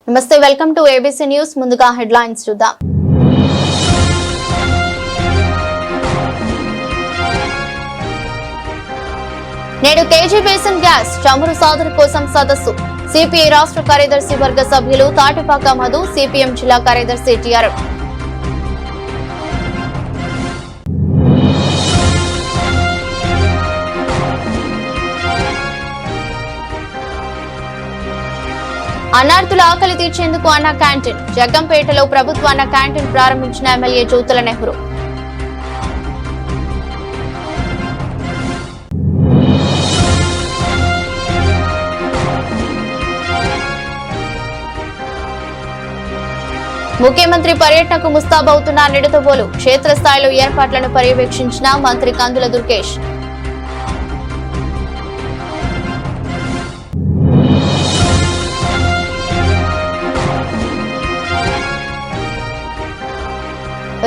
నమస్తే, welcome to ABC news. ముందుగా headlines చూద్దాం. నేడు కేజీ బేసిన్ గ్యాస్ చమురు సాధన కోసం సదస్సు. సిపిఐ రాష్ట్ర కార్యదర్శి వర్గ సభ్యులు తాటిపాక మధు, సిపిఎం జిల్లా కార్యదర్శి టిఆర్. అన్నార్థుల ఆకలి తీర్చేందుకు అన్న క్యాంటీన్. జగ్గంపేటలో ప్రభుత్వ అన్న క్యాంటీన్ ప్రారంభించిన ఎమ్మెల్యే జ్యోతుల నెహ్రూ. ముఖ్యమంత్రి పర్యటనకు ముస్తాబవుతున్న నిడదవోలు. క్షేత్రస్థాయిలో ఏర్పాట్లను పర్యవేక్షించిన మంత్రి కందుల దుర్గేష్.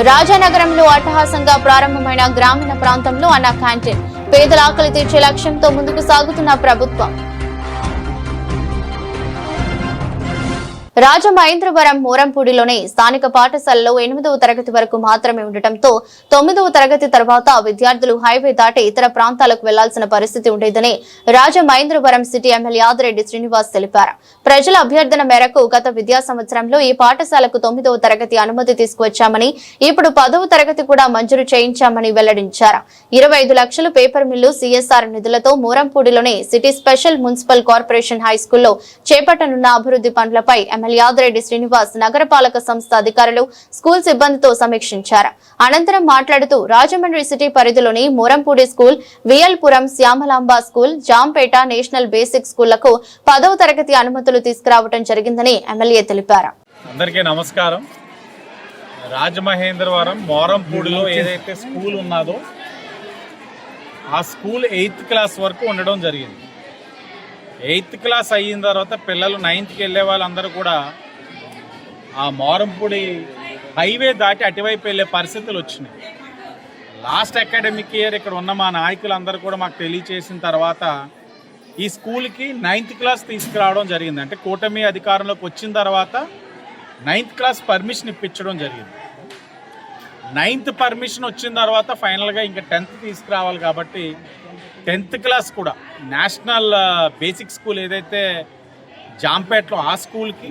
రాజానగరంలో అట్టహాసంగా ప్రారంభమైన గ్రామీణ ప్రాంతంలో అన్న క్యాంటీన్. పేదల ఆకలి తీర్చే లక్ష్యంతో ముందుకు సాగుతున్న ప్రభుత్వం. రాజమహేంద్రవరం మోరంపూడిలోని స్థానిక పాఠశాలలో 8వ తరగతి వరకు మాత్రమే ఉండటంతో 9వ తరగతి తర్వాత విద్యార్థులు హైవే దాటి ఇతర ప్రాంతాలకు వెళ్లాల్సిన పరిస్థితి ఉండేదని రాజమహేంద్రవరం సిటీ ఎమ్మెల్యే ఆదిరెడ్డి శ్రీనివాస్ తెలిపారు. ప్రజల అభ్యర్థన మేరకు గత విద్యా సంవత్సరంలో ఈ పాఠశాలకు 9వ తరగతి అనుమతి తీసుకువచ్చామని, ఇప్పుడు 10వ తరగతి కూడా మంజూరు చేయించామని వెల్లడించారు. 25 లక్షలు పేపర్ మిల్లు సిఎస్ఆర్ నిధులతో మోరంపూడిలోని సిటీ స్పెషల్ మున్సిపల్ కార్పొరేషన్ హైస్కూల్లో చేపట్టనున్న అభివృద్ధి పనులపై ఎమ్మెల్యే ఆదిరెడ్డి శ్రీనివాస్ నగరపాలక సంస్థ అధికారులు, స్కూల్ సిబ్బందితో సమీక్షించారు. అనంతరం మాట్లాడుతూ రాజమండ్రి సిటీ పరిధిలోని Morampudi school, VL Puram Syamalamba school, Jampeta national basic స్కూళ్లకు 10వ తరగతి అనుమతులు తీసుకురావడం జరిగిందని ఎమ్మెల్యే తెలిపారు. అందరికీ నమస్కారం. రాజమహేంద్రవరం మోరంపూడిలో ఏదైతే స్కూల్ ఉన్నదో ఆ స్కూల్ 8th క్లాస్ వరకు ఉండడం జరిగింది. 8th క్లాస్ అయిన తర్వాత పిల్లలు 9th వెళ్ళే వాళ్ళందరూ కూడా ఆ మోరంపూడి హైవే దాటి అటువైపు వెళ్ళే పరిస్థితులు వచ్చినాయి. లాస్ట్ అకాడమిక్ ఇయర్ ఇక్కడ ఉన్న మా నాయకులందరూ కూడా మాకు తెలియచేసిన తర్వాత ఈ స్కూల్కి 9th క్లాస్ తీసుకురావడం జరిగింది. అంటే కూటమి అధికారంలోకి వచ్చిన తర్వాత 9th క్లాస్ పర్మిషన్ ఇప్పించడం జరిగింది. 9th పర్మిషన్ వచ్చిన తర్వాత ఫైనల్గా ఇంకా 10th తీసుకురావాలి కాబట్టి 10th క్లాస్ కూడా నేషనల్ బేసిక్ స్కూల్ ఏదైతే జాంపేటలో ఆ స్కూల్కి,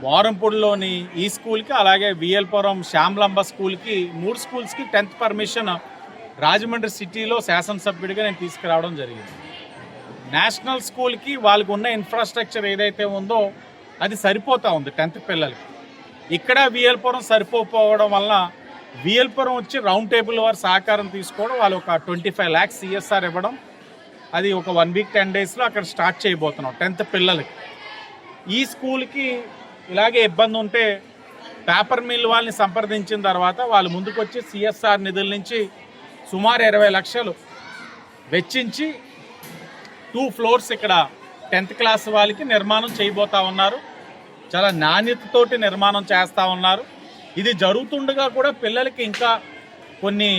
మోరంపూడిలోని ఈ స్కూల్కి, అలాగే విఎల్పురం శ్యామలాంబ స్కూల్కి, 3 స్కూల్స్కి 10th పర్మిషన్ రాజమండ్రి సిటీలో శాసనసభ్యుడిగా నేను తీసుకురావడం జరిగింది. నేషనల్ స్కూల్కి వాళ్ళకు ఉన్న ఇన్ఫ్రాస్ట్రక్చర్ ఏదైతే ఉందో అది సరిపోతూ ఉంది 10th పిల్లలకి. ఇక్కడ విఎల్పురం సరిపోకపోవడం వల్ల విఎల్పురం వచ్చి రౌండ్ టేబుల్ వారి సహకారం తీసుకోవడం, వాళ్ళు ఒక 25 lakhs సిఎస్ఆర్ ఇవ్వడం, అది ఒక 1 week 10 daysలో అక్కడ స్టార్ట్ చేయబోతున్నాం 10th పిల్లలకి. ఈ స్కూల్కి ఇలాగే ఇబ్బంది ఉంటే పేపర్ మిల్ వాళ్ళని సంప్రదించిన తర్వాత వాళ్ళు ముందుకొచ్చి సిఎస్ఆర్ నిధుల నుంచి సుమారు 20 లక్షలు వెచ్చించి 2 floors ఇక్కడ 10th క్లాస్ వాళ్ళకి నిర్మాణం చేయబోతా ఉన్నారు. చాలా నాణ్యతతోటి నిర్మాణం చేస్తూ ఉన్నారు. ఇది జరుగుతుండగా కూడా పిల్లలకి ఇంకా కొన్ని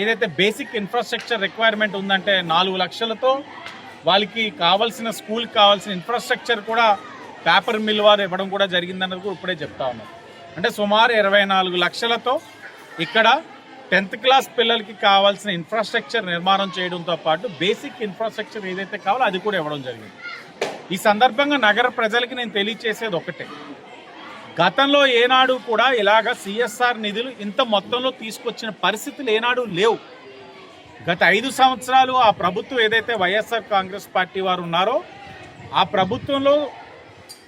ఏదైతే బేసిక్ ఇన్ఫ్రాస్ట్రక్చర్ రిక్వైర్మెంట్ ఉందంటే 4 లక్షలతో వాళ్ళకి కావాల్సిన స్కూల్కి కావాల్సిన ఇన్ఫ్రాస్ట్రక్చర్ కూడా పేపర్ మిల్ వారు ఇవ్వడం కూడా జరిగిందన్నది కూడా ఇప్పుడే చెప్తా ఉన్నారు. అంటే సుమారు 24 లక్షలతో ఇక్కడ 10th క్లాస్ పిల్లలకి కావాల్సిన ఇన్ఫ్రాస్ట్రక్చర్ నిర్మాణం చేయడంతో పాటు బేసిక్ ఇన్ఫ్రాస్ట్రక్చర్ ఏదైతే కావాలో అది కూడా ఇవ్వడం జరిగింది. ఈ సందర్భంగా నగర ప్రజలకి నేను తెలియచేసేది ఒకటే, గతంలో ఏనాడు కూడా ఇలాగ సిఎస్ఆర్ నిధులు ఇంత మొత్తంలో తీసుకొచ్చిన పరిస్థితులు ఏనాడు లేవు. గత 5 సంవత్సరాలు ఆ ప్రభుత్వం ఏదైతే వైఎస్ఆర్ కాంగ్రెస్ పార్టీ వారు ఉన్నారో ఆ ప్రభుత్వంలో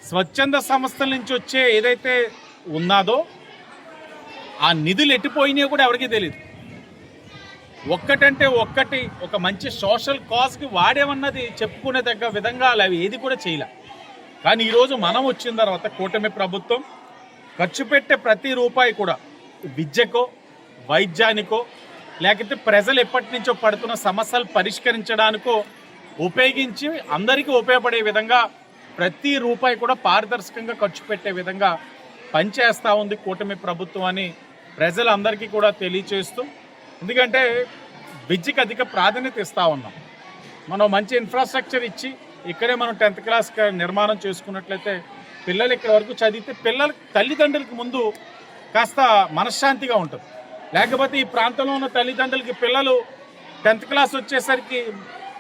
స్వచ్ఛంద సంస్థల నుంచి వచ్చే ఏదైతే ఉన్నదో ఆ నిధులు ఎట్టిపోయినాయో కూడా ఎవరికీ తెలియదు. ఒక్కటంటే ఒక్కటి ఒక మంచి సోషల్ కాజ్కి వాడేమన్నది చెప్పుకునే దగ్గర విధంగా అవి ఏది కూడా చేయలే. కానీ ఈరోజు మనం వచ్చిన తర్వాత కూటమి ప్రభుత్వం ఖర్చు పెట్టే ప్రతి రూపాయి కూడా విద్యకో, వైద్యానికో, లేకపోతే ప్రజలు ఎప్పటి నుంచో పడుతున్న సమస్యలు పరిష్కరించడానికో ఉపయోగించి అందరికీ ఉపయోగపడే విధంగా ప్రతి రూపాయి కూడా పారదర్శకంగా ఖర్చు పెట్టే విధంగా పనిచేస్తూ ఉంది కూటమి ప్రభుత్వం అని ప్రజలందరికీ కూడా తెలియచేస్తూ, ఎందుకంటే విద్యకు అధిక ప్రాధాన్యత ఇస్తూ ఉన్నాం. మనం మంచి ఇన్ఫ్రాస్ట్రక్చర్ ఇచ్చి ఇక్కడే మనం 10th క్లాస్ నిర్మాణం చేసుకున్నట్లయితే పిల్లలు ఇక్కడ వరకు చదివితే పిల్లల తల్లిదండ్రులకి ముందు కాస్త మనశ్శాంతిగా ఉంటుంది. లేకపోతే ఈ ప్రాంతంలో ఉన్న తల్లిదండ్రులకి పిల్లలు 10th క్లాస్ వచ్చేసరికి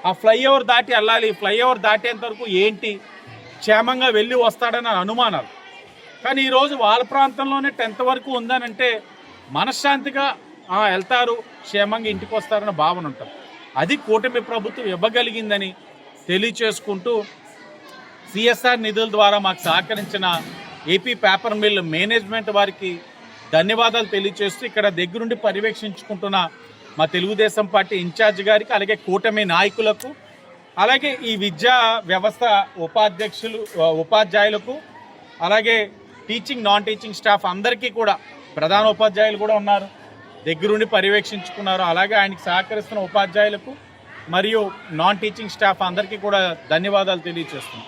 ఆ ఫ్లైఓవర్ దాటి వెళ్ళాలి, ఫ్లైఓవర్ దాటేంత వరకు ఏంటి క్షేమంగా వెళ్ళి వస్తాడని అనుమానాలు. కానీ ఈరోజు వాళ్ళ ప్రాంతంలోనే 10th వరకు ఉందనంటే మనశ్శాంతిగా వెళ్తారు, క్షేమంగా ఇంటికి వస్తారన్న భావన ఉంటుంది. అది కూటమి ప్రభుత్వం ఇవ్వగలిగిందని తెలియచేసుకుంటూ సిఎస్ఆర్ నిధుల ద్వారా మాకు సహకరించిన ఏపీ పేపర్ మిల్ మేనేజ్మెంట్ వారికి ధన్యవాదాలు తెలియచేస్తూ ఇక్కడ దగ్గరుండి పర్యవేక్షించుకుంటున్న మా తెలుగుదేశం పార్టీ ఇన్ఛార్జ్ గారికి, అలాగే కూటమి నాయకులకు, అలాగే ఈ విద్యా వ్యవస్థ ఉపాధ్యాయులకు, అలాగే టీచింగ్ నాన్ టీచింగ్ స్టాఫ్ అందరికీ కూడా, ప్రధాన ఉపాధ్యాయులు కూడా ఉన్నారు, దగ్గరుండి పర్యవేక్షించుకున్నారు. అలాగే ఆయనకి సహకరిస్తున్న ఉపాధ్యాయులకు మరియు నాన్ టీచింగ్ స్టాఫ్ అందరికీ కూడా ధన్యవాదాలు తెలియజేస్తున్నాం.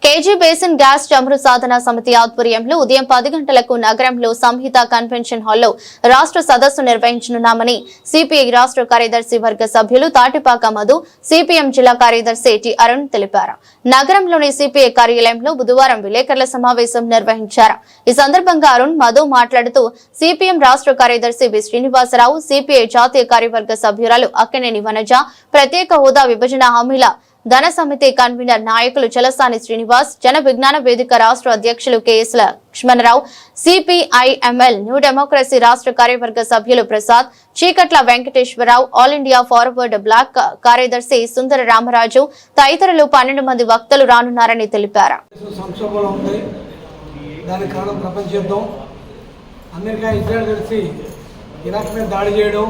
కేజీ బేసిన్ గ్యాస్ చమురు సాధన సమితి ఆధ్వర్యంలో ఉదయం 10 గంటలకు నగరంలో సంహిత కన్వెన్షన్ హాల్లో రాష్ట్ర సదస్సు నిర్వహించనున్నామని సిపిఐ రాష్ట్ర కార్యదర్శి వర్గ సభ్యులు తాటిపాక మధు, సిపిఎం జిల్లా కార్యదర్శి టి అరుణ్ తెలిపారు. నగరంలోని సిపిఐ కార్యాలయంలో బుధవారం విలేకరుల సమావేశం నిర్వహించారు. ఈ సందర్భంగా అరుణ్, మధు మాట్లాడుతూ సిపిఎం రాష్ట్ర కార్యదర్శి వి శ్రీనివాసరావు, సిపిఐ జాతీయ కార్యవర్గ సభ్యురాలు అక్కినేని వనజ, ప్రత్యేక హోదా విభజన హామీల ధన సమితి కన్వీనర్ నాయకులు చలసాని శ్రీనివాస్, జన విజ్ఞాన వేదిక రాష్ట్ర అధ్యక్షులు KS Lakshmanarao, CPIML New Democracy రాష్ట్ర కార్యవర్గ సభ్యులు Prasad, Cheekatla Venkateswararao, All India Forward Bloc కార్యదర్శి సుందర రామరాజు తదితరులు 12 మంది వక్తలు రానున్నారని తెలిపారు. అమెరికా, ఇజ్రాయెల్ కలిసి ఇరాక్ మీద దాడి చేయడం,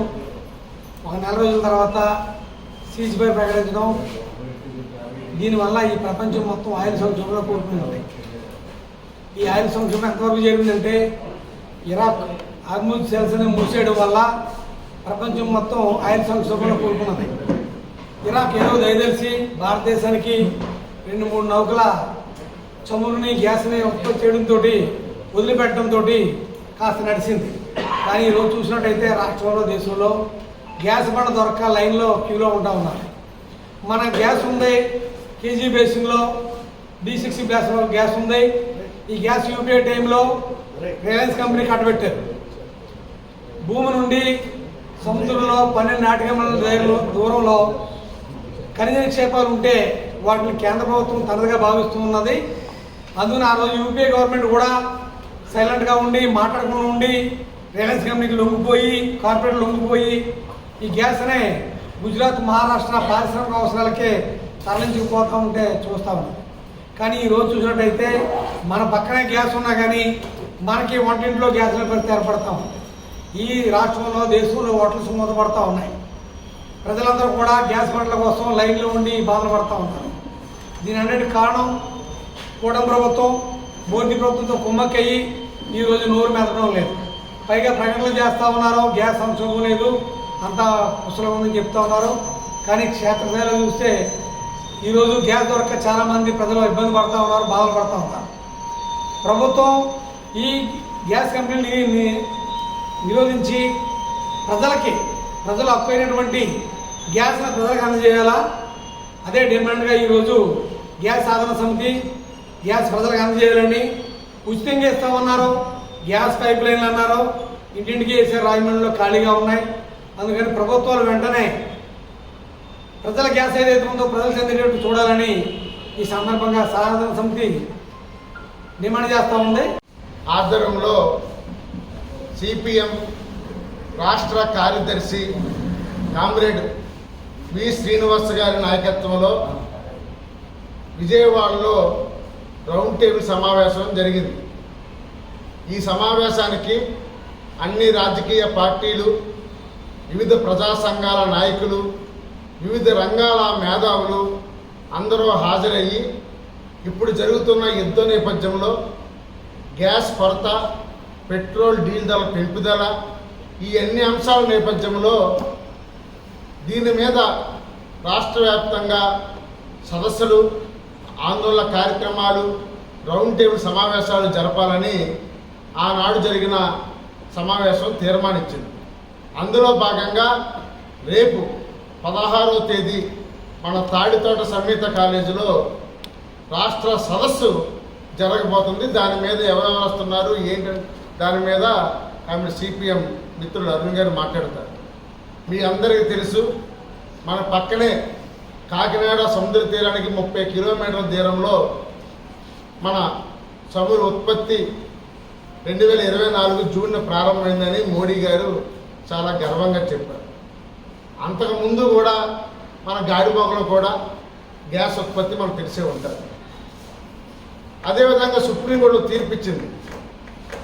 ఒక నెల రోజుల తర్వాత సీజ్ ఫైర్ ప్రకటించడం, దీనివల్ల ఈ ప్రపంచం మొత్తం ఆయిల్ సంక్షోభంలో కోరుకుంటుంది. ఈ ఆయిల్ సంక్షోభం ఎంతవరకు జరిగిందంటే ఇరాక్ హార్ముజ్ సెల్స్ని మూసేయడం వల్ల ప్రపంచం మొత్తం ఆయిల్ సంక్షోభంలో కోరుకున్నది. ఇరాక్ ఏదో దయదలిసి భారతదేశానికి 2-3 నౌకల చమురుని, గ్యాస్ని ఉత్పత్తి చేయడంతో, వదిలిపెట్టడంతో కాస్త నడిచింది. కానీ ఈరోజు చూసినట్టయితే రాష్ట్రంలో, దేశంలో గ్యాస్ బండ దొరక్క లైన్లో క్యూలో ఉంటా ఉన్నారు. మన గ్యాస్ ఉంది, కేజీ బేసింగ్లో D60 గ్యాస్ ఉంది. ఈ గ్యాస్ యూపీఐ టైంలో రిలయన్స్ కంపెనీ కట్టబెట్టారు. భూమి నుండి సముద్రంలో 12 నాటికల దూరంలో ఖనిజ నిక్షేపాలు ఉంటే వాటిని కేంద్ర ప్రభుత్వం తనదిగా భావిస్తూ ఉన్నది. అందుకని ఆ రోజు యూపీఐ గవర్నమెంట్ కూడా సైలెంట్గా ఉండి, మాట్లాడకుండా ఉండి, రిలయన్స్ కంపెనీకి లొంగిపోయి, కార్పొరేట్ లొంగిపోయి ఈ గ్యాస్నే గుజరాత్, మహారాష్ట్ర పారిశ్రామిక అవసరాలకే తరలించుకుపోతూ ఉంటే చూస్తూ ఉన్నాం. కానీ ఈరోజు చూసినట్టయితే మన పక్కనే గ్యాస్ ఉన్నా కానీ మనకి వంటింట్లో గ్యాస్ల పరిస్థితి ఏర్పడతాం. ఈ రాష్ట్రంలో, దేశంలో హోటల్స్ మూతపడతా ఉన్నాయి. ప్రజలందరూ కూడా గ్యాస్ బండ్ల కోసం లైన్లో ఉండి బాధలు పడుతూ ఉంటారు. దీని అన్నిటి కారణం కూటమి ప్రభుత్వం, మోదీ ప్రభుత్వంతో కుమ్మక్కయ్యి ఈరోజు నోరు మెదడం లేదు. పైగా ప్రకటనలు చేస్తూ ఉన్నారు, గ్యాస్ సంక్షోభం లేదు, అంతా కుశలం ఉందని చెప్తా ఉన్నారు. కానీ క్షేత్రస్థాయిలో చూస్తే ఈరోజు గ్యాస్ దొరక్క చాలామంది ప్రజలు ఇబ్బంది పడుతూ ఉన్నారు, బాధలు పడుతూ ఉన్నారు. ప్రభుత్వం ఈ గ్యాస్ కంపెనీని నిరోధించి ప్రజలు హక్కైనటువంటి గ్యాస్ని ప్రజలకు అందజేయాలా, అదే డిమాండ్గా ఈరోజు గ్యాస్ సాధన సమితి గ్యాస్ ప్రజలకు అందజేయాలని ఉచితంగా ఇస్తామన్నారు. గ్యాస్ పైప్ లైన్లు అన్నారు, ఇంటింటికి వేసే రాజమండ్రిలో ఖాళీగా ఉన్నాయి. అందుకని ప్రభుత్వాలు వెంటనే ప్రజల గ్యాస్ ఏదైతే ఉందో ప్రజలు చెందేటట్టు చూడాలని ఈ సందర్భంగా సాధన సమితి డిమాండ్ చేస్తూ ఉంది. ఆధ్వర్యంలో సిపిఎం రాష్ట్ర కార్యదర్శి కామ్రేడ్ వి శ్రీనివాస్ గారి నాయకత్వంలో విజయవాడలో రౌండ్ టేబుల్ సమావేశం జరిగింది. ఈ సమావేశానికి అన్ని రాజకీయ పార్టీలు, వివిధ ప్రజా సంఘాల నాయకులు, వివిధ రంగాల మేధావులు అందరూ హాజరయ్యి ఇప్పుడు జరుగుతున్న యుద్ధ నేపథ్యంలో గ్యాస్ కొరత, పెట్రోల్ డీజిల్ ధరల పెంపుదల, ఈ అన్ని అంశాల నేపథ్యంలో దీని మీద రాష్ట్ర వ్యాప్తంగా సదస్సులు, ఆందోళన కార్యక్రమాలు, రౌండ్ టేబుల్ సమావేశాలు జరపాలని ఆనాడు జరిగిన సమావేశం తీర్మానించింది. అందులో భాగంగా రేపు 16వ తేదీ మన తాడితోట సంగీత కాలేజీలో రాష్ట్ర సదస్సు జరగబోతుంది. దాని మీద ఎవరెవరు వస్తున్నారు ఏంటంటే దాని మీద ఆమె సిపిఎం మిత్రులు అరుణ్ గారు మాట్లాడతారు. మీ అందరికీ తెలుసు, మన పక్కనే కాకినాడ సముద్ర తీరానికి 30 కిలోమీటర్ల దూరంలో మన చమురు ఉత్పత్తి 2024 జూన్ ప్రారంభమైందని మోడీ గారు చాలా గర్వంగా చెప్పారు. అంతకుముందు కూడా మన గాడిబొగలో కూడా గ్యాస్ ఉత్పత్తి మనకు తెలిసే ఉంటుంది. అదేవిధంగా సుప్రీంకోర్టు తీర్పు ఇచ్చింది.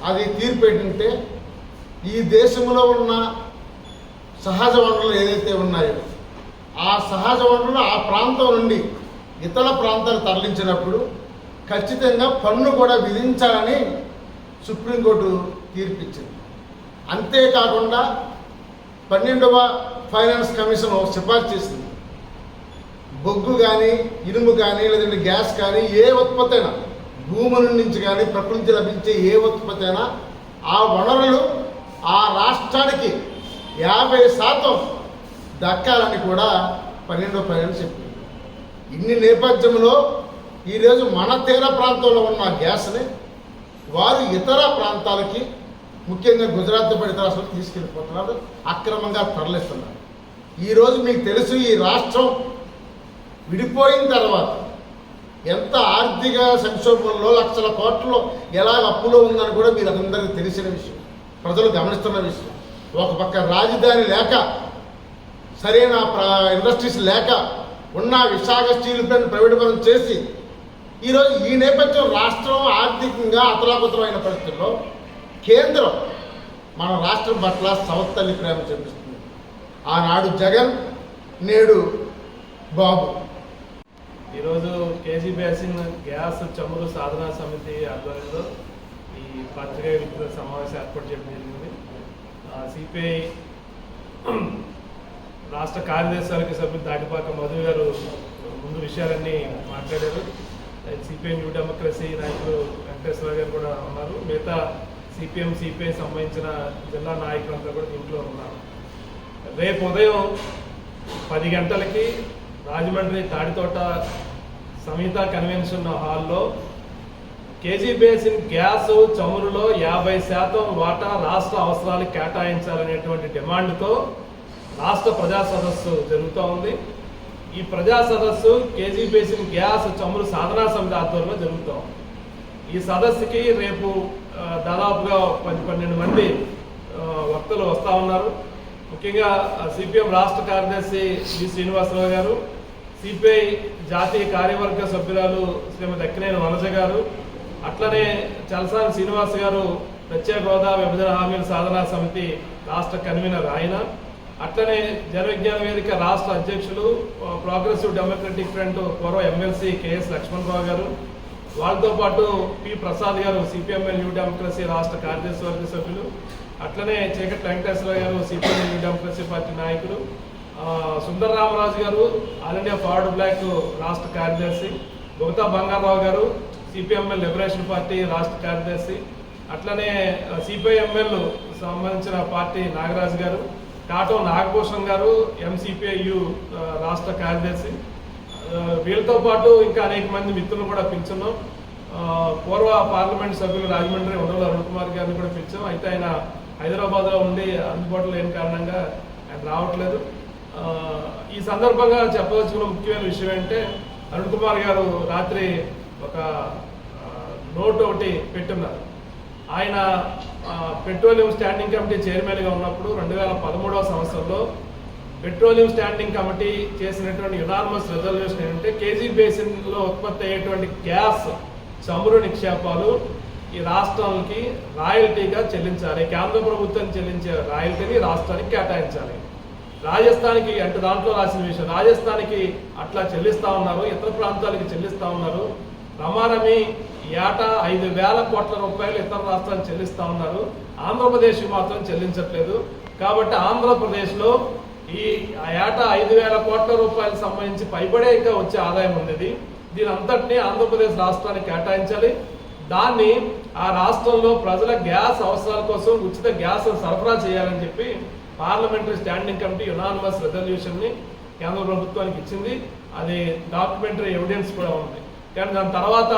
అది తీర్పు ఏంటంటే ఈ దేశంలో ఉన్న సహజ వనరులు ఏదైతే ఉన్నాయో ఆ సహజ వనరులు ఆ ప్రాంతం నుండి ఇతర ప్రాంతాలు తరలించినప్పుడు ఖచ్చితంగా పన్ను కూడా విధించాలని సుప్రీంకోర్టు తీర్పు ఇచ్చింది. అంతేకాకుండా 12వ ఫైనాన్స్ కమిషన్ సిఫార్సు చేసింది. బొగ్గు కానీ ఇనుము కానీ లేదంటే గ్యాస్ కానీ ఏ ఉత్పత్తి అయినా భూముల నుంచి కానీ ప్రకృతి లభించే ఏ ఉత్పత్తి అయినా ఆ వనరులు ఆ రాష్ట్రానికి 50% దక్కాలని కూడా 12వ ఫైనాన్స్ చెప్పింది. ఇన్ని నేపథ్యంలో ఈరోజు మన తీర ప్రాంతంలో ఉన్న గ్యాస్ని వారు ఇతర ప్రాంతాలకి ముఖ్యంగా గుజరాత్ పడి రాష్ట్రాలకు తీసుకెళ్ళిపోతున్నారు, అక్రమంగా తరలిస్తున్నారు. ఈరోజు మీకు తెలుసు, ఈ రాష్ట్రం విడిపోయిన తర్వాత ఎంత ఆర్థిక సంక్షోభంలో లక్షల కోట్లలో ఎలాగ అప్పులో ఉందని కూడా మీరు అందరికీ తెలిసిన విషయం, ప్రజలు గమనిస్తున్న విషయం. ఒక పక్క రాజధాని లేక, సరైన ఇండస్ట్రీస్ లేక ఉన్న విశాఖ స్టీల్ ప్లాంట్ ప్రైవేటీకరణ చేసి ఈరోజు ఈ నేపథ్యం రాష్ట్రం ఆర్థికంగా అతలాకుతలమైన పరిస్థితుల్లో కేంద్రం మన రాష్ట్రం పట్ల సవత్తల్లి ప్రేమ చూపిస్తుంది. ఆనాడు జగన్, నేడు బాబు. ఈరోజు కేజీ బేసిన్ గ్యాస్ చమురు సాధనా సమితి ఆధ్వర్యంలో ఈ పత్రికా విలేకరుల సమావేశం ఏర్పాటు చేయడం జరిగింది. సిపిఐ రాష్ట్ర కార్యదర్శి సభ్యులు దాటిపాక మధు గారు ముందు విషయాలన్నీ మాట్లాడారు. సిపిఐ న్యూ డెమోక్రసీ నాయకులు వెంకటేశ్వర గారు కూడా ఉన్నారు. మిగతా సిపిఐ సంబంధించిన జిల్లా నాయకులంతా కూడా దీంట్లో ఉన్నారు. రేపు ఉదయం 10 గంటలకి రాజమండ్రి తాడితోట సమీత కన్వెన్షన్ హాల్లో కేజీ బేసిన్ గ్యాస్ చమురులో 50% వాటా రాష్ట్ర అవసరాలకు కేటాయించాలనేటువంటి డిమాండ్తో రాష్ట్ర ప్రజా సదస్సు జరుగుతూ ఉంది. ఈ ప్రజా సదస్సు కేజీ బేసిన్ గ్యాస్ చమురు సాధనా సమితి ఆధ్వర్యంలో జరుగుతూ ఉంది. ఈ సదస్సుకి రేపు దాదాపుగా 10-12 మంది వక్తలు వస్తూ ఉన్నారు. ముఖ్యంగా సిపిఎం రాష్ట్ర కార్యదర్శి వి శ్రీనివాసరావు గారు, సిపిఐ జాతీయ కార్యవర్గ సభ్యురాలు శ్రీమతి అక్కినేని వనజ గారు, అట్లనే చలసాని శ్రీనివాస్ గారు ప్రత్యేక హోదా విభజన హామీల సాధనా సమితి రాష్ట్ర కన్వీనర్ ఆయన, అట్లనే జన విజ్ఞాన వేదిక రాష్ట్ర అధ్యక్షులు ప్రోగ్రెసివ్ డెమోక్రటిక్ ఫ్రంట్ పూర్వ ఎమ్మెల్సీ కేఎస్ లక్ష్మణరావు గారు, వాళ్ళతో పాటు పి ప్రసాద్ గారు సిపిఎంఎల్ న్యూ డెమోక్రసీ రాష్ట్ర కార్యదర్శి వర్గ సభ్యులు, అట్లనే చీకటి వెంకటేశ్వర గారు సిపిఎం న్యూ డెమోక్రసీ పార్టీ నాయకులు, సుందర రామరాజు గారు ఆల్ ఇండియా ఫార్వర్డ్ బ్లాక్ రాష్ట్ర కార్యదర్శి, బొగతా బంగారావు గారు సిపిఎంఎల్ లిబరేషన్ పార్టీ రాష్ట్ర కార్యదర్శి, అట్లనే సిపిఐఎంఎల్ సంబంధించిన పార్టీ నాగరాజు గారు, కాటం నాగభూషణ్ గారు ఎంసిపిఐయు రాష్ట్ర కార్యదర్శి, వీళ్ళతో పాటు ఇంకా అనేక మంది మిత్రులు కూడా పిలిచున్నాం. పూర్వ పార్లమెంట్ సభ్యులు రాజమండ్రి ఉండవల్లి అరుణ్ కుమార్ గారిని కూడా పిలిచాం. అయితే ఆయన హైదరాబాద్లో ఉండి అందుబాటులో లేని కారణంగా ఆయన రావట్లేదు. ఈ సందర్భంగా చెప్పదలుచుకున్న ముఖ్యమైన విషయం ఏంటంటే, అరుణ్ కుమార్ గారు రాత్రి ఒక నోట్ ఒకటి పెట్టున్నారు. ఆయన పెట్రోలియం స్టాండింగ్ కమిటీ చైర్మన్గా ఉన్నప్పుడు 2013వ సంవత్సరంలో పెట్రోలియం స్టాండింగ్ కమిటీ చేసినటువంటి యునానిమస్ రెజల్యూషన్ ఏంటంటే, కేజీ బేసిన్లో ఉత్పత్తి అయ్యేటువంటి గ్యాస్ చమురు నిక్షేపాలు ఈ రాష్ట్రాలకి రాయల్టీగా చెల్లించాలి. కేంద్ర ప్రభుత్వం చెల్లించే రాయల్టీని రాష్ట్రానికి కేటాయించాలి. రాజస్థాన్కి అంటే దాంట్లో రాసిన విషయం, రాజస్థాన్కి అట్లా చెల్లిస్తూ ఉన్నారు, ఇతర ప్రాంతాలకి చెల్లిస్తూ ఉన్నారు. రమారమి ఏటా 5,000 కోట్ల రూపాయలు ఇతర రాష్ట్రాలు చెల్లిస్తూ ఉన్నారు. ఆంధ్రప్రదేశ్కి మాత్రం చెల్లించట్లేదు. కాబట్టి ఆంధ్రప్రదేశ్లో ఈ ఏటా 5,000 కోట్ల రూపాయలకు సంబంధించి పైబడే ఇంకా వచ్చే ఆదాయం ఉంది. దీని అంతటినీ ఆంధ్రప్రదేశ్ రాష్ట్రానికి కేటాయించాలి. దాన్ని ఆ రాష్ట్రంలో ప్రజల గ్యాస్ అవసరాల కోసం ఉచిత గ్యాస్ సరఫరా చేయాలని చెప్పి పార్లమెంటరీ స్టాండింగ్ కమిటీ యునానిమస్ రెజల్యూషన్ని కేంద్ర ప్రభుత్వానికి ఇచ్చింది. అది డాక్యుమెంటరీ ఎవిడెన్స్ కూడా ఉంది. కానీ దాని తర్వాత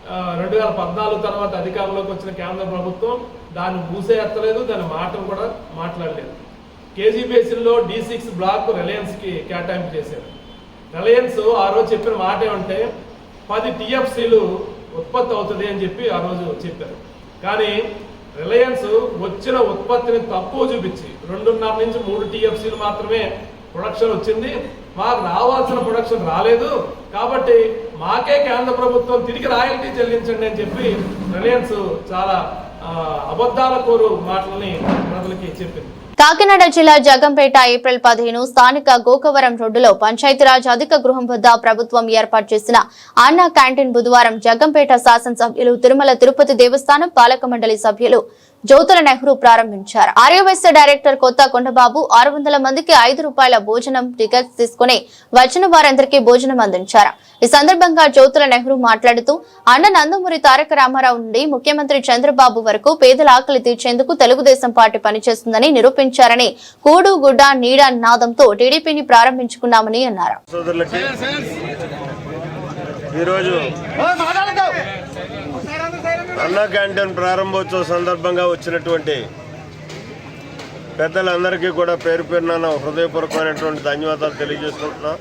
2014 తర్వాత అధికారంలోకి వచ్చిన కేంద్ర ప్రభుత్వం దాన్ని మూసే ఎత్తలేదు, దాని మాట కూడా మాట్లాడలేదు. కేజీ బేసిన్లో D6 బ్లాక్ రిలయన్స్కి కేటాయింపు చేశారు. రిలయన్స్ ఆ రోజు చెప్పిన మాట ఏమంటే 10 TFCలు ఉత్పత్తి అవుతుంది అని చెప్పి ఆ రోజు చెప్పారు. కానీ రిలయన్స్ వచ్చిన ఉత్పత్తిని తక్కువ చూపించి 2.5 నుంచి 3 TFCలు మాత్రమే ప్రొడక్షన్ వచ్చింది. మాకు రావాల్సిన ప్రొడక్షన్ రాలేదు, కాబట్టి మాకే కేంద్ర ప్రభుత్వం తిరిగి రాయల్టీ చెల్లించండి అని చెప్పి రిలయన్స్ చాలా అబద్ధాల కోరు మాటలని ప్రజలకి చెప్పింది. కాకినాడ జిల్లా జగంపేట ఏప్రిల్ 15 స్థానిక గోకవరం రోడ్డులో పంచాయతీరాజ్ అధిక గృహం వద్ద ప్రభుత్వం ఏర్పాటు చేసిన అన్నా క్యాంటీన్ బుధవారం జగంపేట శాసనసభ్యులు తిరుమల తిరుపతి దేవస్థానం పాలక మండలి సభ్యులు జ్యోతుల నెహ్రూ ప్రారంభించారు. ఆర్యవైశ్య డైరెక్టర్ కొత్త కొండబాబు 600 మందికి ₹5 భోజనం టికెట్స్ తీసుకుని వచ్చిన వారందరికీ భోజనం అందించారు. ఈ సందర్భంగా జ్యోతుల నెహ్రూ మాట్లాడుతూ అన్న నందమూరి తారక రామారావు నుండి ముఖ్యమంత్రి చంద్రబాబు వరకు పేదల ఆకలి తీర్చేందుకు తెలుగుదేశం పార్టీ పనిచేస్తుందని నిరూపించారని కూడు గుడ్డ నీడ నాదంతో టీడీపీని ప్రారంభించుకున్నామని అన్నారు. అన్నా క్యాంటీన్ ప్రారంభోత్సవ సందర్భంగా వచ్చినటువంటి పెద్దలందరికీ కూడా పేరు పేరున హృదయపూర్వకమైనటువంటి ధన్యవాదాలు తెలియజేసుకుంటున్నాం.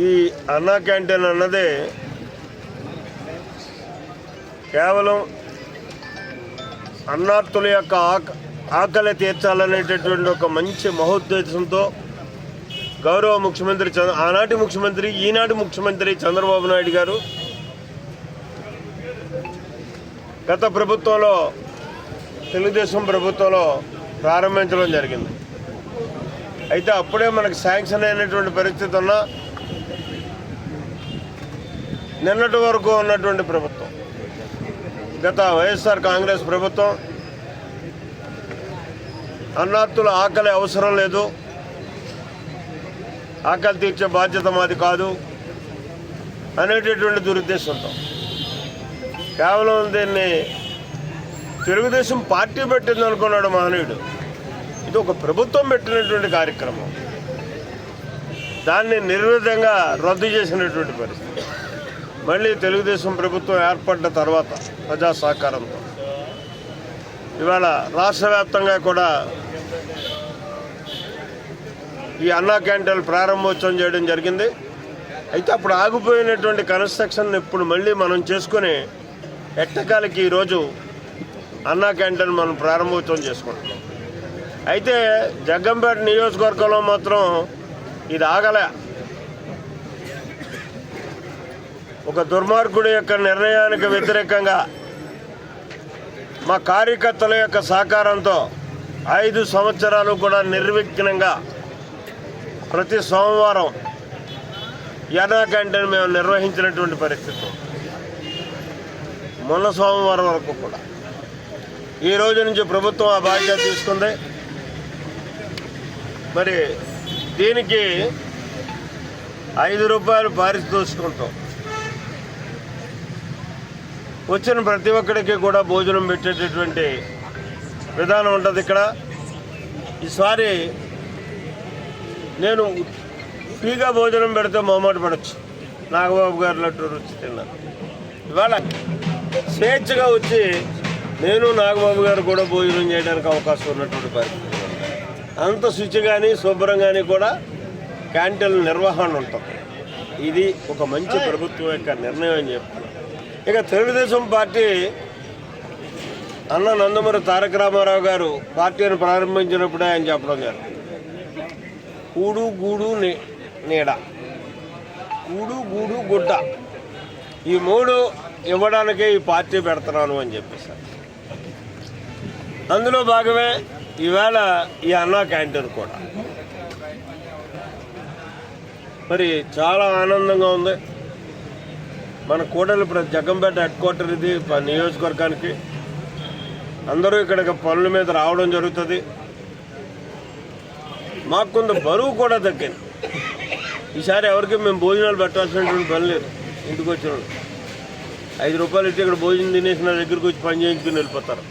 ఈ అన్నా క్యాంటీన్ అన్నది కేవలం అన్నార్తుల యొక్క ఆకలి తీర్చాలనేటటువంటి ఒక మంచి మహోద్దేశంతో గౌరవ ముఖ్యమంత్రి ఆనాటి ముఖ్యమంత్రి ఈనాటి ముఖ్యమంత్రి చంద్రబాబు నాయుడు గారు గత ప్రభుత్వంలో తెలుగుదేశం ప్రభుత్వంలో ప్రారంభించడం జరిగింది. అయితే అప్పుడే మనకు శాంక్షన్ అయినటువంటి పరిస్థితి ఉన్నా నిన్నటి వరకు ఉన్నటువంటి ప్రభుత్వం గత వైఎస్ఆర్ కాంగ్రెస్ ప్రభుత్వం అన్నార్తుల ఆకలి అవసరం లేదు, ఆకలి తీర్చే బాధ్యత మాది కాదు అనేటటువంటి దురుద్దేశంతో కేవలం దీన్ని తెలుగుదేశం పార్టీ పెట్టింది అనుకున్నాడు మహనీయుడు. ఇది ఒక ప్రభుత్వం పెట్టినటువంటి కార్యక్రమం, దాన్ని నిర్విధంగా రద్దు చేసినటువంటి పరిస్థితి. మళ్ళీ తెలుగుదేశం ప్రభుత్వం ఏర్పడ్డ తర్వాత ప్రజా సహకారంతో ఇవాళ రాష్ట్ర వ్యాప్తంగా కూడా ఈ అన్నా క్యాంటీన్ ప్రారంభోత్సవం చేయడం జరిగింది. అయితే అప్పుడు ఆగిపోయినటువంటి కన్స్ట్రక్షన్ ఇప్పుడు మళ్ళీ మనం చేసుకుని ఎట్టకాలకి ఈరోజు అన్నా క్యాంటీన్ మనం ప్రారంభోత్సవం చేసుకుంటున్నాం. అయితే జగ్గంపేట నియోజకవర్గంలో మాత్రం ఇది ఆగలే. ఒక దుర్మార్గుడి యొక్క నిర్ణయానికి వ్యతిరేకంగా మా కార్యకర్తల యొక్క సహకారంతో 5 సంవత్సరాలు కూడా నిర్విఘ్నంగా ప్రతి సోమవారం అన్నా క్యాంటీన్ మేము నిర్వహించినటువంటి పరిస్థితి. మొన్న సోమవారం వరకు కూడా ఈ రోజు నుంచి ప్రభుత్వం ఆ బాధ్యత తీసుకుంది. మరి దీనికి ₹5 పారితోషికంతో వచ్చిన ప్రతి ఒక్కరికి కూడా భోజనం పెట్టేటటువంటి విధానం ఉంటుంది ఇక్కడ. ఈసారి నేను ఫ్రీగా భోజనం పెడితే మొహమాట పడవచ్చు, నాగబాబు గారు లడ్డు రుచి తిన్నాను. ఇవాళ స్వేచ్ఛగా వచ్చి నేను నాగబాబు గారు కూడా భోజనం చేయడానికి అవకాశం ఉన్నటువంటి పరిస్థితి. అంత శుచి కానీ శుభ్రం కానీ కూడా క్యాంటీన్ల నిర్వహణ ఉంటుంది. ఇది ఒక మంచి ప్రభుత్వం యొక్క నిర్ణయం అని చెప్తున్నాను. ఇక తెలుగుదేశం పార్టీ అన్న నందమూరి తారక రామారావు గారు పార్టీని ప్రారంభించినప్పుడే ఆయన చెప్పడం జరిగింది, కూడు గూడు నీడ, కూడు గూడు గుడ్డ, ఈ 3 ఇవ్వడానికే ఈ పార్టీ పెడుతున్నాను అని చెప్పేశారు. అందులో భాగమే ఈవేళ ఈ అన్నా క్యాంటీన్ కూడా. మరి చాలా ఆనందంగా ఉంది. మన కోడలు జగ్గంపేట హెడ్ క్వార్టర్ ఇది నియోజకవర్గానికి. అందరూ ఇక్కడికి పనుల మీద రావడం జరుగుతుంది. మాకు కొంత బరువు కూడా తగ్గింది. ఈసారి ఎవరికి మేము భోజనాలు పెట్టాల్సినటువంటి పని లేదు. ఇంటికి వచ్చిన ₹5 ఇచ్చి ఇక్కడ భోజనం తినేసి నా దగ్గరికి వచ్చి పని చేయించుకుని వెళ్ళిపోతారు.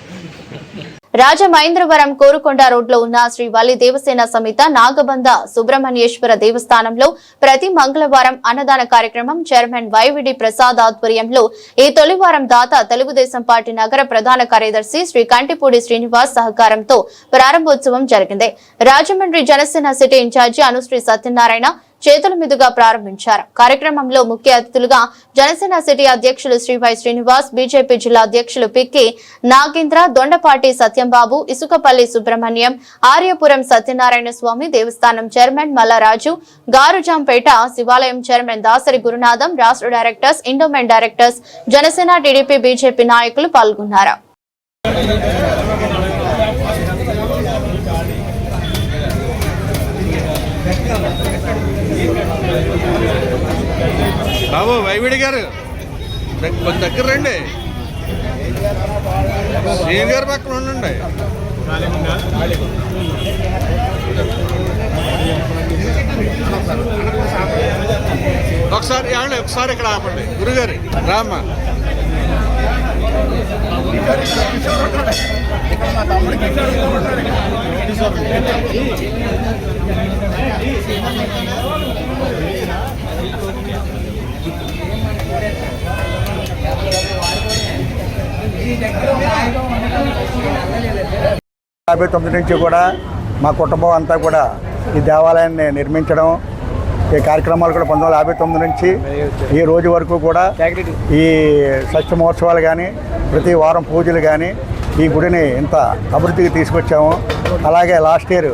రాజమహేంద్రవరం కోరుకొండ రోడ్లో ఉన్న శ్రీ వల్లి దేవసేన సమేత నాగబంధ సుబ్రహ్మణ్యేశ్వర దేవస్థానంలో ప్రతి మంగళవారం అన్నదాన కార్యక్రమం చైర్మన్ వైవిడి ప్రసాద్ ఆధ్వర్యంలో ఈ తొలివారం దాత తెలుగుదేశం పార్టీ నగర ప్రధాన కార్యదర్శి శ్రీ కంటిపూడి శ్రీనివాస్ సహకారంతో ప్రారంభోత్సవం జరిగింది. రాజమండ్రి జనసేన సిటీ ఇన్ఛార్జి అనుశ్రీ సత్యనారాయణ చేతుల మీదుగా ప్రారంభించారు. కార్యక్రమంలో ముఖ్య అతిథులుగా జనసేన సిటీ అధ్యక్షులు శ్రీ వై శ్రీనివాస్, బీజేపీ జిల్లా అధ్యక్షులు పిక్కి నాగేంద్ర, దొండపాటి సత్యంబాబు, ఇసుకపల్లి సుబ్రహ్మణ్యం, ఆర్యపురం సత్యనారాయణ స్వామి దేవస్థానం చైర్మన్ మల్లారాజు, గారుజాంపేట శివాలయం చైర్మన్ దాసరి గురునాథం, రాష్ట్ర directors, endowment directors, Janasena, TDP, BJP నాయకులు పాల్గొన్నారు. బాబు వైవిడి గారు కొంచెం దగ్గర రండి, శ్రీని గారి పక్కన ఉండండి. ఒకసారి ఇక్కడ ఆపండి. గురుగారు రామ్మా. యాభై 9 నుంచి కూడా మా కుటుంబం అంతా కూడా ఈ దేవాలయాన్ని నిర్మించడం, ఈ కార్యక్రమాలు కూడా 1959 నుంచి ఈ రోజు వరకు కూడా ఈ షష్ఠి మహోత్సవాలు కానీ, ప్రతి వారం పూజలు కానీ ఈ గుడిని ఇంత అభివృద్ధికి తీసుకొచ్చాము. అలాగే లాస్ట్ ఇయర్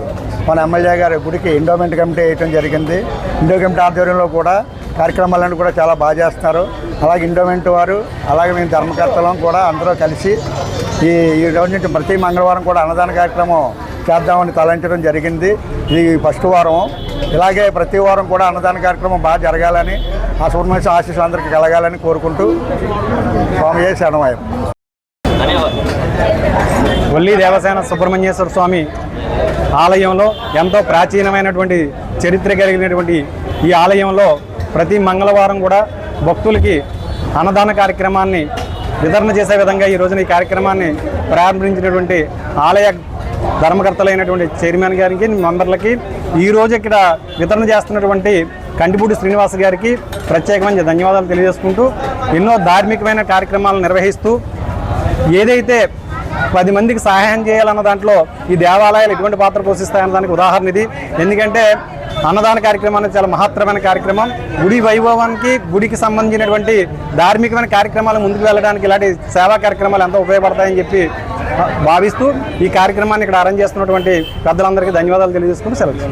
మన ఎమ్మెల్యే గారి గుడికి ఎండోమెంట్ కమిటీ వేయటం జరిగింది. ఎండో కమిటీ ఆధ్వర్యంలో కూడా కార్యక్రమాలను కూడా చాలా బాగా చేస్తున్నారు. అలాగే ఎండోమెంట్ వారు, అలాగే మేము ధర్మకర్తలం కూడా అందరూ కలిసి ఈ రోజు నుంచి ప్రతి మంగళవారం కూడా అన్నదాన కార్యక్రమం చేద్దామని తలంచడం జరిగింది. ఇది ఫస్ట్ వారం. ఇలాగే ప్రతి వారం కూడా అన్నదాన కార్యక్రమం బాగా జరగాలని, ఆ సుబ్రహ్మణ్య ఆశీస్సులు అందరికీ కలగాలని కోరుకుంటూ స్వామి శరణమయ్య. వల్లి దేవసేన సుబ్రహ్మణ్యేశ్వర స్వామి ఆలయంలో ఎంతో ప్రాచీనమైనటువంటి చరిత్ర కలిగినటువంటి ఈ ఆలయంలో ప్రతి మంగళవారం కూడా భక్తులకి అన్నదాన కార్యక్రమాన్ని వితరణ చేసే విధంగా ఈ రోజున ఈ కార్యక్రమాన్ని ప్రారంభించినటువంటి ఆలయ ధర్మకర్తలైనటువంటి చైర్మన్ గారికి, మెంబర్లకి, ఈరోజు ఇక్కడ వితరణ చేస్తున్నటువంటి కంటిపూడి శ్రీనివాస్ గారికి ప్రత్యేకమైన ధన్యవాదాలు తెలియజేసుకుంటూ, ఎన్నో ధార్మికమైన కార్యక్రమాలు నిర్వహిస్తూ ఏదైతే 10 మందికి సహాయం చేయాలన్న దాంట్లో ఈ దేవాలయాలు ఎటువంటి పాత్ర పోషిస్తాయన్న దానికి ఉదాహరణ ఇది. ఎందుకంటే అన్నదాన కార్యక్రమం అనేది చాలా మహత్తరమైన కార్యక్రమం. గుడి వైభవానికి, గుడికి సంబంధించినటువంటి ధార్మికమైన కార్యక్రమాలు ముందుకు వెళ్ళడానికి ఇలాంటి సేవా కార్యక్రమాలు ఎంతో ఉపయోగపడతాయని చెప్పి భావిస్తూ ఈ కార్యక్రమాన్ని ఇక్కడ అరేంజ్ చేస్తున్నటువంటి పెద్దలందరికీ ధన్యవాదాలు తెలియజేసుకుంటూ సెలవు.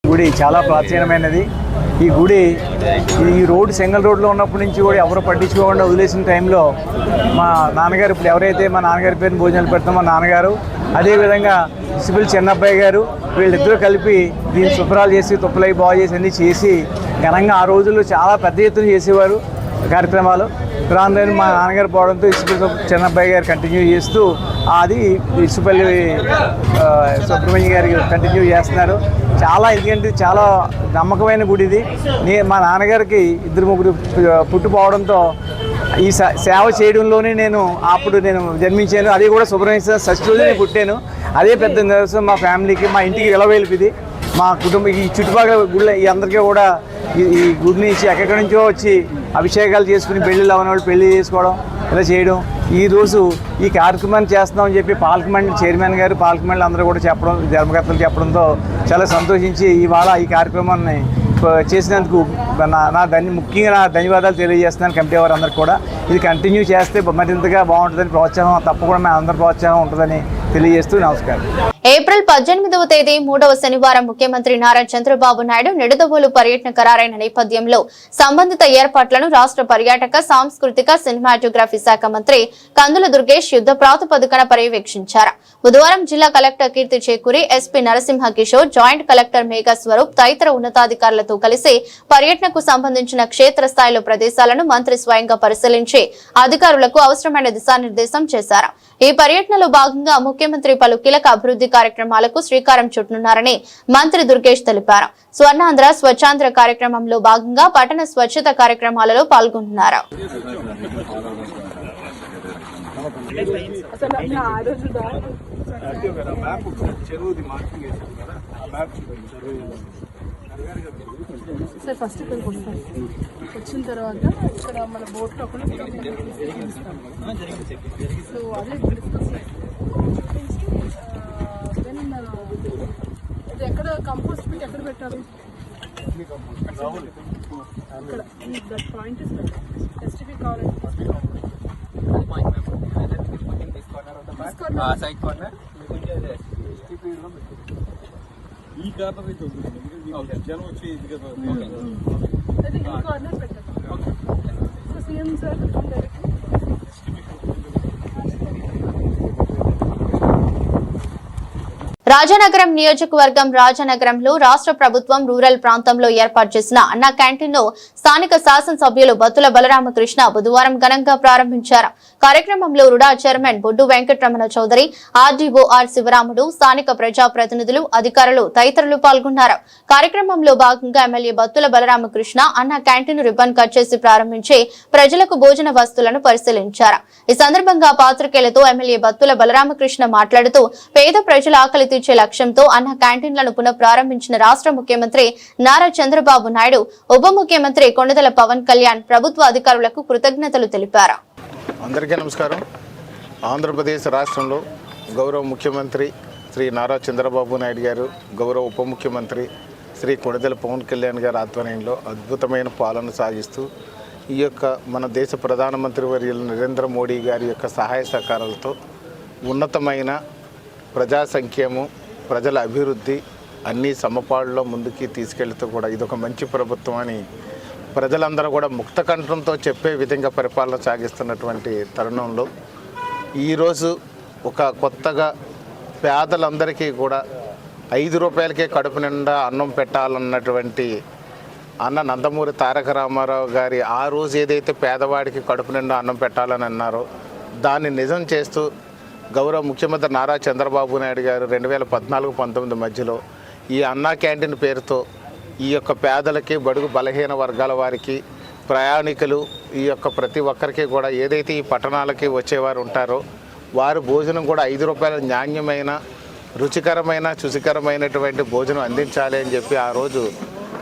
గుడి చాలా ప్రాచీనమైనది. ఈ గుడి ఈ రోడ్డు సింగిల్ రోడ్లో ఉన్నప్పటి నుంచి కూడా ఎవరు పట్టించుకోకుండా వదిలేసిన టైంలో మా నాన్నగారు, ఇప్పుడు ఎవరైతే మా నాన్నగారి పేరుని భోజనాలు పెడతామో మా నాన్నగారు, అదేవిధంగా సిబిల్ చిన్నబ్బాయి గారు, వీళ్ళిద్దరూ కలిపి దీన్ని శుభ్రాలు చేసి, తుప్పలై బాగు చేసి అన్నీ చేసి ఘనంగా ఆ రోజుల్లో చాలా పెద్ద ఎత్తున చేసేవారు కార్యక్రమాలు. రాను మా నాన్నగారు పోవడంతో ఇసుపల్లి చిన్నబ్బాయి గారు కంటిన్యూ చేస్తూ అది ఇసుపల్లి సుబ్రహ్మణ్య గారికి కంటిన్యూ చేస్తున్నారు. చాలా, ఎందుకంటే చాలా నమ్మకమైన గుడి ఇది. మా నాన్నగారికి 2-3 పుట్టుపోవడంతో ఈ సేవ చేయడంలోనే అప్పుడు నేను జన్మించాను. అది కూడా సుబ్రహ్మణ్య షష్ఠి రోజు నేను పుట్టాను. అదే పెద్ద నిదర్శనం మా ఫ్యామిలీకి, మా ఇంటికి ఇలవేలిపిది. మా కుటుంబం ఈ చుట్టుపక్కల గుళ్ళ ఈ అందరికీ కూడా ఈ గుడి నుంచి ఎక్కడి నుంచో వచ్చి అభిషేకాలు చేసుకుని, పెళ్ళిళ్ళు అవ్వని వాళ్ళు పెళ్లి చేసుకోవడం, ఇలా చేయడం. ఈరోజు ఈ కార్యక్రమాన్ని చేస్తున్నామని చెప్పి పాలక మండలి చైర్మన్ గారు, పాలక మండలి అందరూ కూడా చెప్పడం, ధర్మకర్తలు చెప్పడంతో చాలా సంతోషించి ఇవాళ ఈ కార్యక్రమాన్ని చేసినందుకు ముఖ్యంగా నా ధన్యవాదాలు తెలియజేస్తున్నాను కమిటీ వారు అందరికీ కూడా. ఇది కంటిన్యూ చేస్తే మరింతగా బాగుంటుందని ప్రోత్సాహం, తప్పకుండా మా అందరి ప్రోత్సాహం ఉంటుందని తెలియజేస్తూ నమస్కారం. ఏప్రిల్ 18వ తేదీ 3వ శనివారం ముఖ్యమంత్రి నారా చంద్రబాబు నాయుడు నిడదవోలు పర్యటన ఖరారైన నేపథ్యంలో సంబంధిత ఏర్పాట్లను రాష్ట్ర పర్యాటక, సాంస్కృతిక, సినిమాటోగ్రఫీ శాఖ మంత్రి కందుల దుర్గేష్ యుద్ధ ప్రాతిపదికన పర్యవేక్షించారు. బుధవారం జిల్లా collector Keerthi Chekuri, SP Narasimha Kishore, joint collector Megha Swaroop తదితర ఉన్నతాధికారులతో కలిసి పర్యటనకు సంబంధించిన క్షేత్రస్థాయిలో ప్రదేశాలను మంత్రి స్వయంగా పరిశీలించి అధికారులకు అవసరమైన దిశానిర్దేశం చేశారు. ఈ పర్యటనలో భాగంగా ముఖ్యమంత్రి పలు కీలక అభివృద్ధి కార్యక్రమాలకు శ్రీకారం చుట్టనున్నారని మంత్రి దుర్గేష్ తెలిపారు. స్వర్ణాంధ్ర స్వచ్ఛాంధ్ర కార్యక్రమంలో భాగంగా పట్టణ స్వచ్ఛత కార్యక్రమాలలో పాల్గొంటున్నారు. అసలు చెరువుది మార్కింగ్ వేసారు కదా, ఆ మ్యాప్ చూడండి. సార్ ఫస్ట్ ఇక్కడికి వస్తాం, వచ్చిన తర్వాత ఇక్కడ మన బోట్లో కూడా సో అదే డిస్కస్ ఇది ఎక్కడ కంపోస్ట్ పిట్ ఎక్కడ పెట్టాలి? ఇక్కడ దట్ పాయింట్ ఎస్టీపీ కావాలంటే ఈ కార్నర్ అయితే జనం వచ్చి ఇది కదా కార్నర్ పెట్టాలి. సో సీఎం సార్ రాజానగరం నియోజకవర్గం రాజానగరంలో రాష్ట్ర ప్రభుత్వం రూరల్ ప్రాంతంలో ఏర్పాటు చేసిన అన్నా క్యాంటీన్ ను స్థానిక శాసనసభ్యులు బత్తుల బలరామకృష్ణ బుధవారం ఘనంగా ప్రారంభించారు. కార్యక్రమంలో RUDA chairman Boddu Venkataramana Chowdary, RDO R Sivaramudu, స్థానిక ప్రజాప్రతినిధులు, అధికారులు తదితరులు పాల్గొన్నారు. కార్యక్రమంలో భాగంగా ఎమ్మెల్యే బత్తుల బలరామకృష్ణ అన్నా క్యాంటీన్ రిబ్బన్ కట్ చేసి ప్రారంభించి ప్రజలకు భోజన వస్తువులను పరిశీలించారు. ఈ సందర్భంగా పాత్రికేయులతో ఎమ్మెల్యే బత్తుల బలరామకృష్ణ మాట్లాడుతూ పేద ప్రజల ఆకలి తీర్చే లక్ష్యంతో అన్న క్యాంటీన్లను పునః ప్రారంభించిన రాష్ట్ర ముఖ్యమంత్రి నారా చంద్రబాబు నాయుడు, ఉప ముఖ్యమంత్రి కొండదల పవన్ కళ్యాణ్ ప్రభుత్వ అధికారులకు కృతజ్ఞతలు తెలిపారు. అందరికీ నమస్కారం. ఆంధ్రప్రదేశ్ రాష్ట్రంలో గౌరవ ముఖ్యమంత్రి శ్రీ నారా చంద్రబాబు నాయుడు గారు, గౌరవ ఉప ముఖ్యమంత్రి శ్రీ కొండదల పవన్ కళ్యాణ్ గారి ఆధ్వర్యంలో అద్భుతమైన పాలన సాగిస్తూ ఈ యొక్క మన దేశ ప్రధానమంత్రి వర్యులు నరేంద్ర మోడీ గారి యొక్క సహాయ సహకారాలతో ఉన్నతమైన ప్రజా సంక్షేమం, ప్రజల అభివృద్ధి అన్నీ సమపాళ్ళలో ముందుకి తీసుకెళ్తూ కూడా ఇదొక మంచి ప్రభుత్వం అని ప్రజలందరూ కూడా ముక్త కంఠంతో చెప్పే విధంగా పరిపాలన సాగిస్తున్నటువంటి తరుణంలో ఈరోజు ఒక కొత్తగా పేదలందరికీ కూడా 5 రూపాయలకే కడుపు నిండా అన్నం పెట్టాలన్నటువంటి అన్న నందమూరి తారక రామారావు గారి ఆ రోజు ఏదైతే పేదవాడికి కడుపు నిండా అన్నం పెట్టాలని అన్నారో దాన్ని నిజం చేస్తూ గౌరవ ముఖ్యమంత్రి నారా చంద్రబాబు నాయుడు గారు 2014-19 మధ్యలో ఈ అన్నా క్యాంటీన్ పేరుతో ఈ యొక్క పేదలకి, బడుగు బలహీన వర్గాల వారికి, ప్రయాణికులు, ఈ యొక్క ప్రతి ఒక్కరికి కూడా ఏదైతే ఈ పట్టణాలకి వచ్చేవారు ఉంటారో వారు భోజనం కూడా 5 రూపాయల నాణ్యమైన, రుచికరమైన, శుచికరమైనటువంటి భోజనం అందించాలి అని చెప్పి ఆ రోజు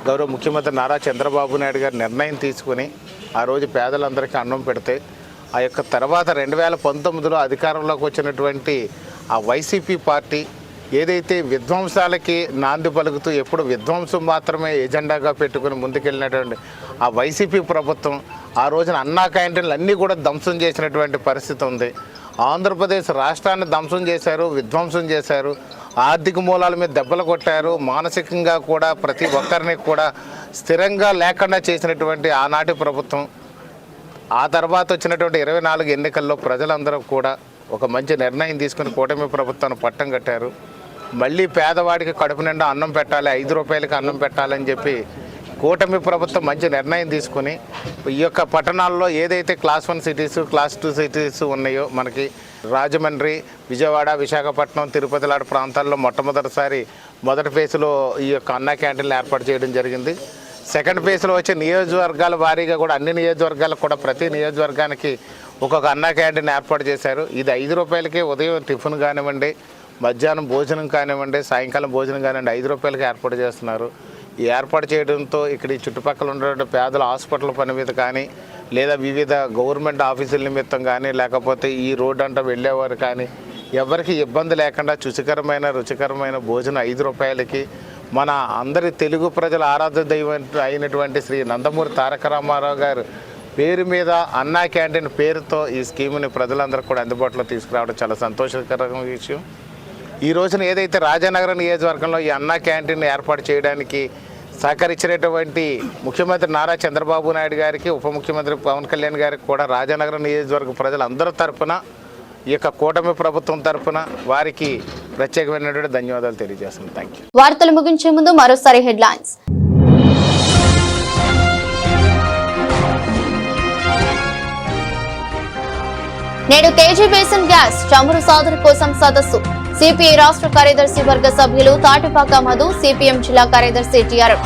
గౌరవ ముఖ్యమంత్రి నారా చంద్రబాబు నాయుడు గారు నిర్ణయం తీసుకుని ఆ రోజు పేదలందరికీ అన్నం పెడితే ఆ యొక్క తర్వాత 2019లో అధికారంలోకి వచ్చినటువంటి ఆ వైసీపీ పార్టీ ఏదైతే విధ్వంసాలకి నాంది పలుకుతూ ఎప్పుడు విధ్వంసం మాత్రమే ఎజెండాగా పెట్టుకుని ముందుకెళ్ళినటువంటి ఆ వైసీపీ ప్రభుత్వం ఆ రోజున అన్నా క్యాంటీన్లు అన్నీ కూడా ధ్వంసం చేసినటువంటి పరిస్థితి ఉంది. ఆంధ్రప్రదేశ్ రాష్ట్రాన్ని ధ్వంసం చేశారు, విధ్వంసం చేశారు, ఆర్థిక మూలాల మీద దెబ్బలు కొట్టారు, మానసికంగా కూడా ప్రతి ఒక్కరిని కూడా స్థిరంగా లేకుండా చేసినటువంటి ఆనాటి ప్రభుత్వం ఆ తర్వాత వచ్చినటువంటి 24 ఎన్నికల్లో ప్రజలందరూ కూడా ఒక మంచి నిర్ణయం తీసుకుని కూటమి ప్రభుత్వాన్ని పట్టం కట్టారు. మళ్ళీ పేదవాడికి కడుపు నిండా అన్నం పెట్టాలి, 5 రూపాయలకి అన్నం పెట్టాలని చెప్పి కూటమి ప్రభుత్వం మంచి నిర్ణయం తీసుకుని ఈ యొక్క పట్టణాల్లో ఏదైతే క్లాస్ 1 సిటీస్, క్లాస్ 2 సిటీస్ ఉన్నాయో మనకి రాజమండ్రి, విజయవాడ, విశాఖపట్నం, తిరుపతి లాంటి ప్రాంతాల్లో మొట్టమొదటిసారి మొదటి ఫేజ్లో ఈ యొక్క అన్నా క్యాంటీన్లు ఏర్పాటు చేయడం జరిగింది. సెకండ్ ఫేజ్లో వచ్చే నియోజకవర్గాల వారీగా కూడా అన్ని నియోజకవర్గాలకు కూడా ప్రతి నియోజకవర్గానికి ఒక్కొక్క అన్నా క్యాంటీన్ ఏర్పాటు చేశారు. ఇది 5 రూపాయలకి ఉదయం టిఫిన్ కానివ్వండి, మధ్యాహ్నం భోజనం కానివ్వండి, సాయంకాలం భోజనం కానివ్వండి 5 రూపాయలకి ఏర్పాటు చేస్తున్నారు. ఈ ఏర్పాటు చేయడంతో ఇక్కడ ఈ చుట్టుపక్కల ఉన్నటువంటి పేదల హాస్పిటల్ పని మీద కానీ, లేదా వివిధ గవర్నమెంట్ ఆఫీసుల నిమిత్తం కానీ, లేకపోతే ఈ రోడ్డు అంతా వెళ్ళేవారు కానీ ఎవరికి ఇబ్బంది లేకుండా రుచికరమైన భోజనం 5 రూపాయలకి మన అందరి తెలుగు ప్రజల ఆరాధ్య దైవం అయినటువంటి శ్రీ నందమూరి తారక రామారావు గారు పేరు మీద అన్నా క్యాంటీన్ పేరుతో ఈ స్కీమ్ని ప్రజలందరూ కూడా అందుబాటులో తీసుకురావడం చాలా సంతోషకరమైన విషయం. ఈ రోజున ఏదైతే రాజానగరం నియోజకవర్గంలో ఈ అన్నా క్యాంటీన్ ఏర్పాటు చేయడానికి సహకరించినటువంటి ముఖ్యమంత్రి నారా చంద్రబాబు నాయుడు గారికి, ఉప ముఖ్యమంత్రి పవన్ కళ్యాణ్ గారికి కూడా రాజానగరం నియోజకవర్గ ప్రజలందరి తరఫున, ఈ యొక్క కూటమి ప్రభుత్వం తరఫున వారికి ప్రత్యేకమైనటువంటి ధన్యవాదాలు తెలియజేస్తున్నాను. Thank you. వార్తలు ముగించే ముందు మరోసారి హెడ్లైన్స్. నేడు కేజీ బేసిన్ గ్యాస్ చమురు సాధన కోసం సదస్సు. సిపిఐ రాష్ట్ర కార్యదర్శి వర్గ సభ్యులు తాటిపాక మధు, సిపిఎం జిల్లా కార్యదర్శి టిఆర్.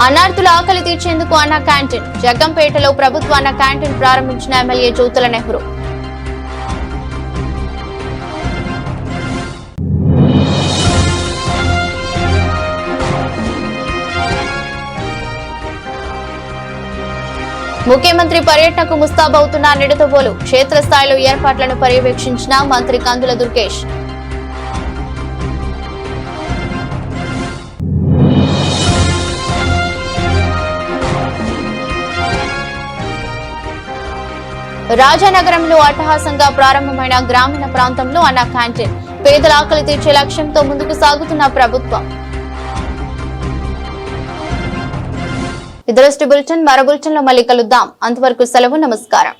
అన్నార్థుల ఆకలి తీర్చేందుకు అన్న క్యాంటీన్. జగ్గంపేటలో ప్రభుత్వ అన్న క్యాంటీన్ ప్రారంభించిన ఎమ్మెల్యే జ్యోతుల నెహ్రూ. ముఖ్యమంత్రి పర్యటనకు ముస్తాబవుతున్న నిడదవోలు. క్షేత్రస్థాయిలో ఏర్పాట్లను పర్యవేక్షించిన మంత్రి కందుల దుర్గేష్. రాజానగరంలో అట్టహాసంగా ప్రారంభమైన గ్రామీణ ప్రాంతంలో అన్న క్యాంటీన్. పేదల ఆకలి తీర్చే లక్ష్యంతో ముందుకు సాగుతున్న ప్రభుత్వం. ఇది బులెటిన్. మరో బులెటిన్ లో మళ్ళీ కలుద్దాం. అంతవరకు సెలవు. నమస్కారం.